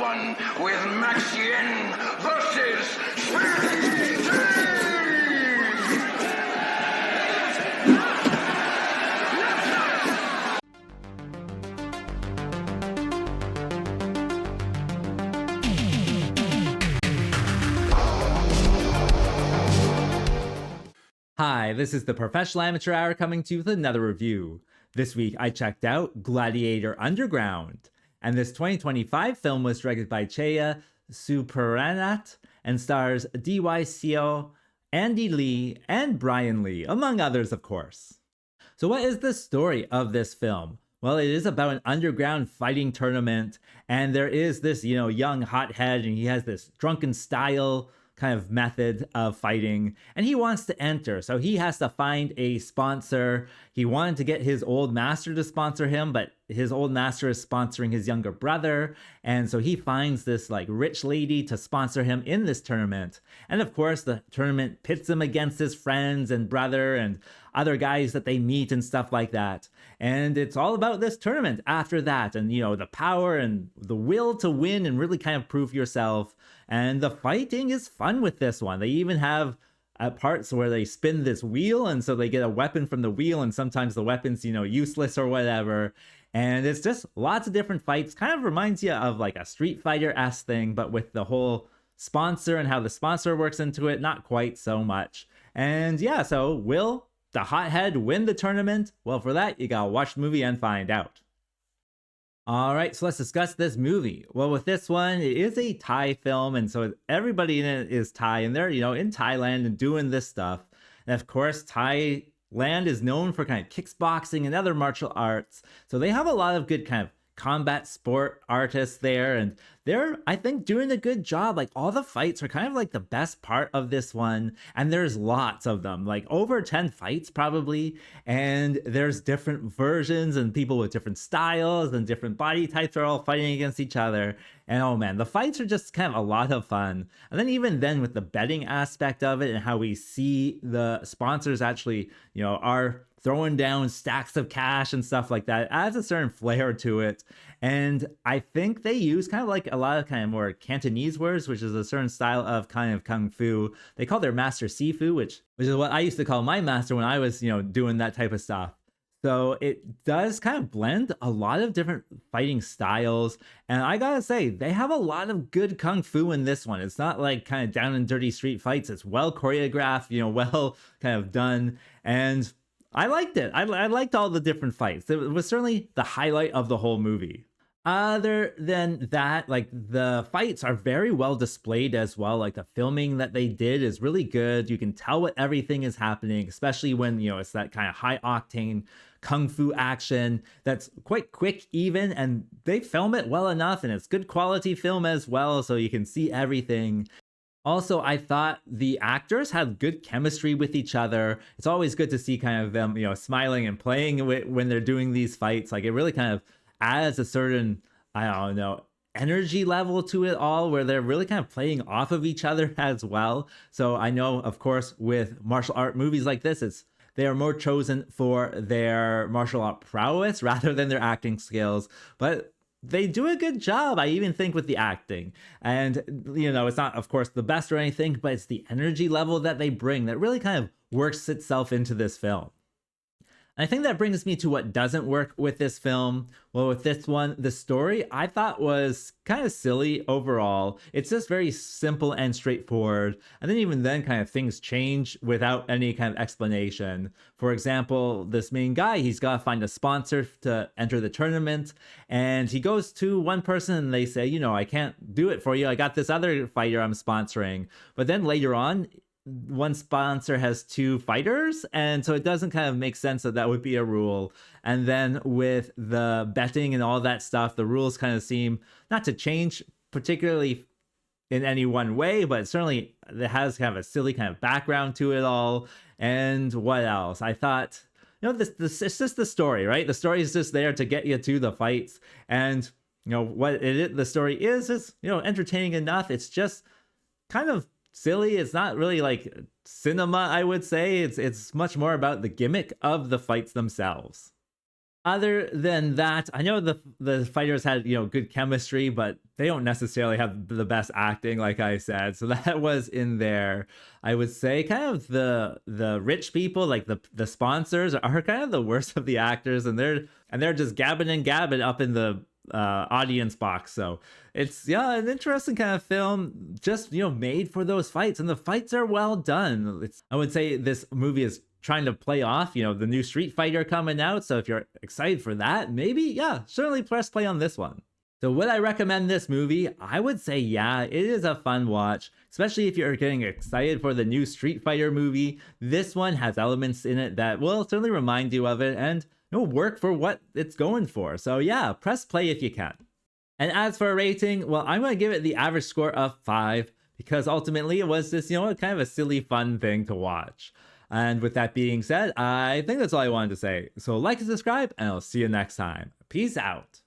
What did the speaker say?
one with Max Yen versus Screenstars. Hi, this is the Professional Amateur Hour coming to you with another review. This week I checked out Gladiator Underground, and this 2025 film was directed by Chaya Supraranat and stars D.Y. Seo, Andy Lee, and Brian Lee, among others of course. So what is the story of this film? Well, it is about an underground fighting tournament, and there is this, young hothead, and he has this drunken style kind of method of fighting, and he wants to enter, so he has to find a sponsor. He wanted to get his old master to sponsor him, but his old master is sponsoring his younger brother, and so he finds this rich lady to sponsor him in this tournament. And of course the tournament pits him against his friends and brother and other guys that they meet and stuff like that. And it's all about this tournament after that, and the power and the will to win and really kind of prove yourself. And the fighting is fun with this one. They even have parts where they spin this wheel, and so they get a weapon from the wheel, and sometimes the weapon's useless or whatever. And it's just lots of different fights. Kind of reminds you of like a Street Fighter-esque thing, but with the whole sponsor and how the sponsor works into it, not quite so much. And yeah, so will the hothead win the tournament? Well, for that, you gotta watch the movie and find out. Alright, so let's discuss this movie. Well, with this one, it is a Thai film, and so everybody in it is Thai, and they're, in Thailand and doing this stuff. And of course, Thailand is known for kind of kickboxing and other martial arts, so they have a lot of good kind of combat sport artists there, and they're, I think, doing a good job. Like, all the fights are kind of like the best part of this one, and there's lots of them, like over 10 fights probably, and there's different versions and people with different styles and different body types are all fighting against each other. And oh man, the fights are just kind of a lot of fun. And then even then with the betting aspect of it and how we see the sponsors actually, are throwing down stacks of cash and stuff like that, adds a certain flair to it. And I think they use kind of like a lot of kind of more Cantonese words, which is a certain style of kind of kung fu. They call their master Sifu, which is what I used to call my master when I was, doing that type of stuff. So it does kind of blend a lot of different fighting styles. And I gotta say, they have a lot of good kung fu in this one. It's not like kind of down and dirty street fights. It's well choreographed, well kind of done. And I liked it. I liked all the different fights. It was certainly the highlight of the whole movie. Other than that, like, the fights are very well displayed as well. Like, the filming that they did is really good. You can tell what everything is happening, especially when, it's that kind of high octane kung fu action that's quite quick even, and they film it well enough, and it's good quality film as well, so you can see everything. Also, I thought the actors had good chemistry with each other. It's always good to see kind of them, smiling and playing when they're doing these fights. Like, it really kind of adds a certain, I don't know, energy level to it all, where they're really kind of playing off of each other as well. So I know, of course, with martial art movies like this, they are more chosen for their martial art prowess rather than their acting skills. But they do a good job, I even think, with the acting. And, it's not, of course, the best or anything, but it's the energy level that they bring that really kind of works itself into this film. I think that brings me to what doesn't work with this film. Well, with this one, the story I thought was kind of silly overall. It's just very simple and straightforward. And then even then, kind of things change without any kind of explanation. For example, this main guy, he's got to find a sponsor to enter the tournament. And he goes to one person and they say, I can't do it for you. I got this other fighter I'm sponsoring. But then later on, one sponsor has two fighters, and so it doesn't kind of make sense that would be a rule. And then with the betting and all that stuff, the rules kind of seem not to change particularly in any one way, but certainly it has kind of a silly kind of background to it all. And what else? I thought, this it's just the story, right? The story is just there to get you to the fights, and what the story is entertaining enough. It's just kind of silly. It's not really like cinema, I would say. It's much more about the gimmick of the fights themselves. Other than that, I know the fighters had, good chemistry, but they don't necessarily have the best acting, like I said. So that was in there. I would say kind of the rich people, like the sponsors, are kind of the worst of the actors, and they're just gabbing and gabbing up in the audience box. So it's an interesting kind of film, just made for those fights, and the fights are well done. I would say this movie is trying to play off, the new Street Fighter coming out. So if you're excited for that, maybe, certainly press play on this one. So would I recommend this movie? I would say, it is a fun watch, especially if you're getting excited for the new Street Fighter movie. This one has elements in it that will certainly remind you of it and work for what it's going for. So press play if you can. And as for a rating, well, I'm going to give it the average score of 5 because ultimately it was just, kind of a silly, fun thing to watch. And with that being said, I think that's all I wanted to say. So like and subscribe, and I'll see you next time. Peace out.